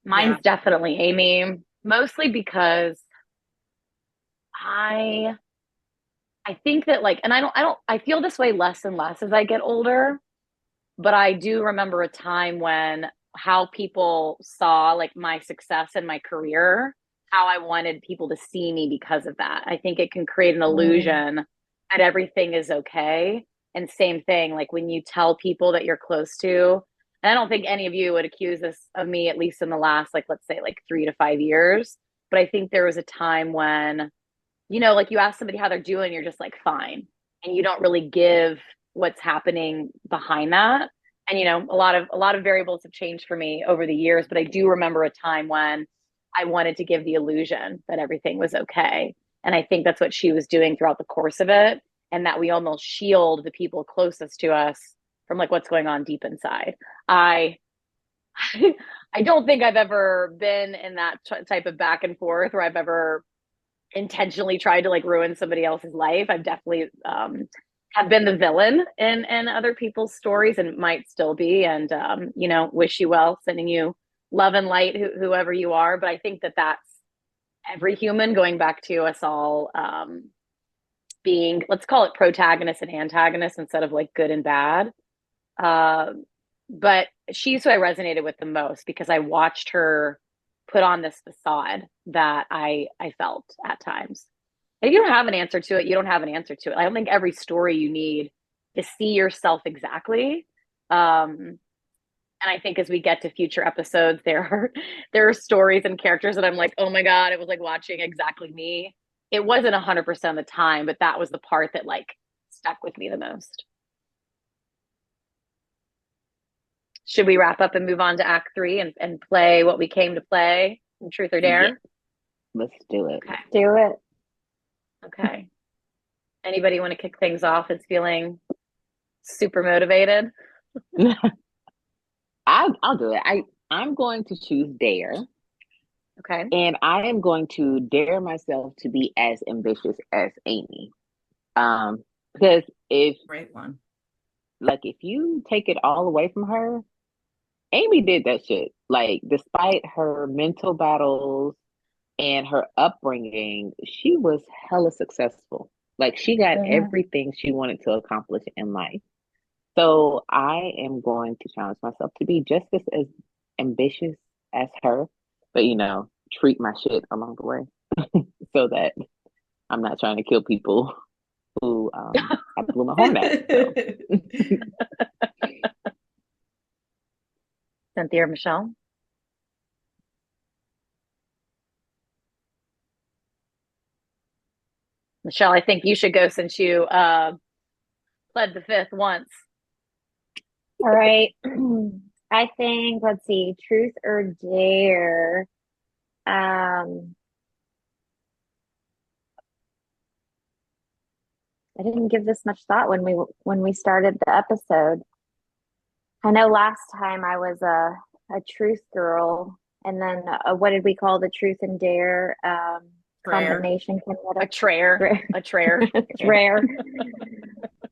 Mine's Yeah. definitely Amy, mostly because I I think that like, and I feel this way less and less as I get older, but I do remember a time when how people saw like my success in my career, how I wanted people to see me because of that. I think it can create an Mm. illusion that everything is okay. And same thing, like when you tell people that you're close to, and I don't think any of you would accuse this of me, at least in the last, like, let's say like 3 to 5 years. But I think there was a time when like you ask somebody how they're doing, you're just like, fine. And you don't really give what's happening behind that. And a lot of variables have changed for me over the years, but I do remember a time when I wanted to give the illusion that everything was okay. And I think that's what she was doing throughout the course of it. And that we almost shield the people closest to us from like what's going on deep inside. I I don't think I've ever been in that type of back and forth where I've ever intentionally tried to like ruin somebody else's life. I've definitely have been the villain in other people's stories and might still be. And wish you well, sending you love and light, whoever you are. But I think that that's every human. Going back to us all being, let's call it protagonist and antagonist instead of like good and bad. Uh, but she's who I resonated with the most because I watched her put on this facade that I felt at times. If you don't have an answer to it, you don't have an answer to it. I don't think every story you need to see yourself exactly. And I think as we get to future episodes, there are stories and characters that I'm like, oh my God, it was like watching exactly me. It wasn't 100% of the time, but that was the part that like stuck with me the most. Should we wrap up and move on to Act 3 and play what we came to play in Truth or Yeah, Dare? let's do it. Okay. Do it. Okay. Anybody want to kick things off? It's feeling super motivated. I'll do it. I'm going to choose Dare. Okay. And I am going to dare myself to be as ambitious as Amy. Because Great one. if you take it all away from her, Amy did that shit. Like, despite her mental battles and her upbringing, she was hella successful. Like, she got everything she wanted to accomplish in life. So I am going to challenge myself to be just as ambitious as her, but treat my shit along the way so that I'm not trying to kill people who I blew my horn at. So. Cynthia or Michelle? Michelle, I think you should go since you pled the fifth once. All right. I think, let's see, truth or dare. I didn't give this much thought when we started the episode. I know last time I was a truth girl, and then what did we call the truth and dare combination? A trayer. A trayer. Trayer.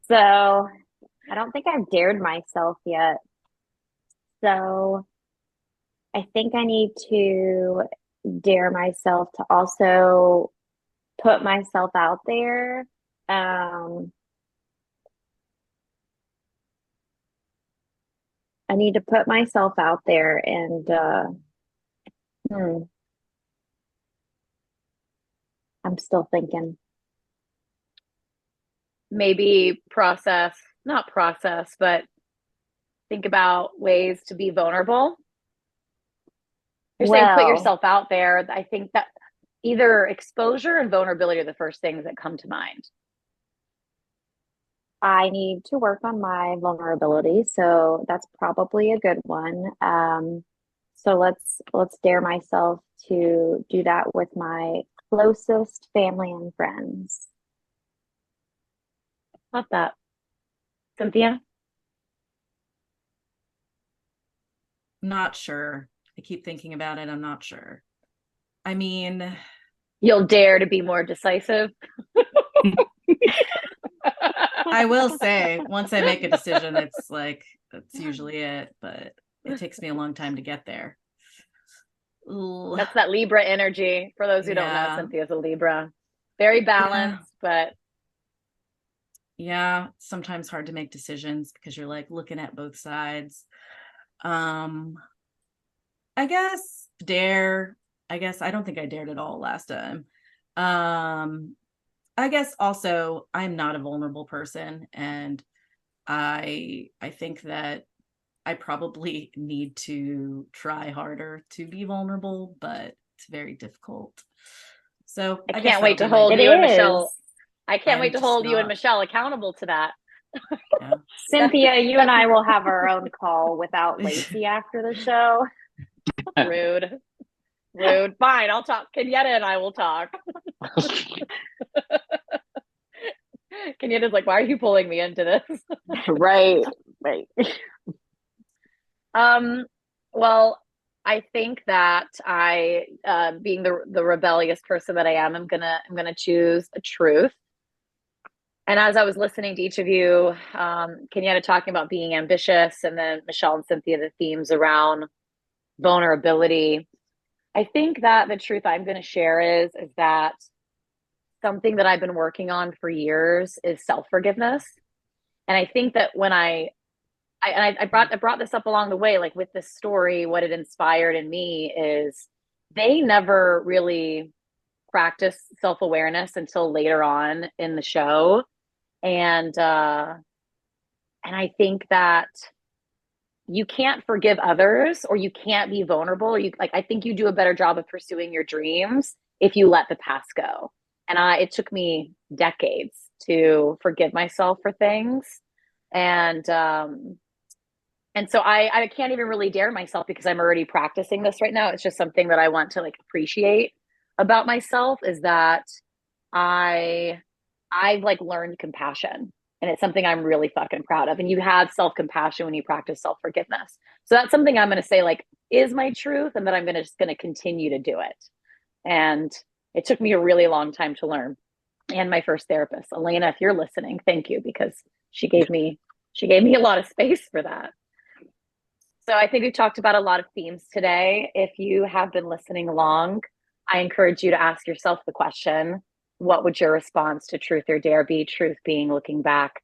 So I don't think I've dared myself yet. So I think I need to dare myself to also put myself out there. I need to put myself out there and I'm still thinking. Maybe not process, but think about ways to be vulnerable. You're saying put yourself out there. I think that either exposure and vulnerability are the first things that come to mind. I need to work on my vulnerability, so that's probably a good one. So let's dare myself to do that with my closest family and friends. Love that. Cynthia? Not sure. I keep thinking about it. I'm not sure. I mean, you'll dare to be more decisive. I will say, once I make a decision, that's usually it, but it takes me a long time to get there. Ooh. That's that Libra energy. For those who don't know, Cynthia's a Libra. Very balanced, but yeah, sometimes hard to make decisions because you're looking at both sides. I guess dare. I guess I don't think I dared at all last time. I guess also I'm not a vulnerable person, and I think that I probably need to try harder to be vulnerable, but it's very difficult. So I can't wait to hold you and Michelle. I can't wait to hold you and Michelle accountable to that. Yeah. Cynthia, you and I will have our own call without Lacey after the show. Rude. Fine, I'll talk. Kenyatta and I will talk. Kenyatta's like, why are you pulling me into this? Right. Well, I think that I, being the rebellious person that I am, I'm gonna choose a truth. And as I was listening to each of you, Kenyatta talking about being ambitious, and then Michelle and Cynthia, the themes around vulnerability, I think that the truth I'm going to share is that something that I've been working on for years is self-forgiveness. And I think that when I brought this up along the way, like with this story, what it inspired in me is they never really practiced self-awareness until later on in the show. And I think that you can't forgive others, or you can't be vulnerable, or I think you do a better job of pursuing your dreams if you let the past go. And it took me decades to forgive myself for things. And so I can't even really dare myself because I'm already practicing this right now. It's just something that I want to appreciate about myself, is that I've learned compassion. And it's something I'm really fucking proud of. And you have self-compassion when you practice self-forgiveness. So that's something I'm going to say, is my truth and that I'm just going to continue to do it. And it took me a really long time to learn. And my first therapist, Elena, if you're listening, thank you, because she gave me a lot of space for that. So I think we've talked about a lot of themes today. If you have been listening along, I encourage you to ask yourself the question, what would your response to truth or dare be? Truth being looking back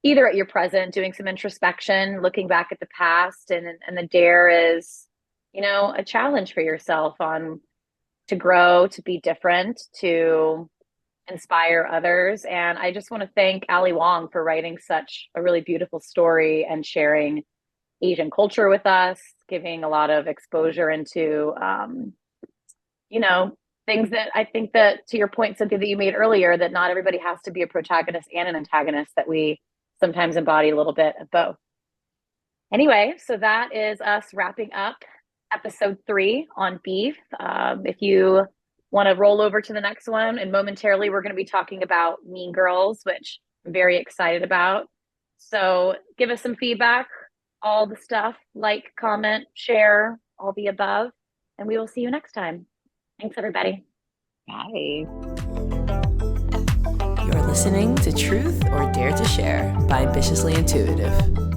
either at your present, doing some introspection, looking back at the past, and the dare is, a challenge for yourself on to grow, to be different, to inspire others. And I just want to thank Ali Wong for writing such a really beautiful story and sharing Asian culture with us, giving a lot of exposure into, things that I think that, to your point, Cynthia, that you made earlier, that not everybody has to be a protagonist and an antagonist, that we sometimes embody a little bit of both. Anyway, so that is us wrapping up episode 3 on beef. If you want to roll over to the next one, and momentarily we're going to be talking about Mean Girls, which I'm very excited about. So give us some feedback, all the stuff, like, comment, share, all the above, and we will see you next time. Thanks, everybody. Bye. You're listening to Truth or Dare to Share by Ambitiously Intuitive.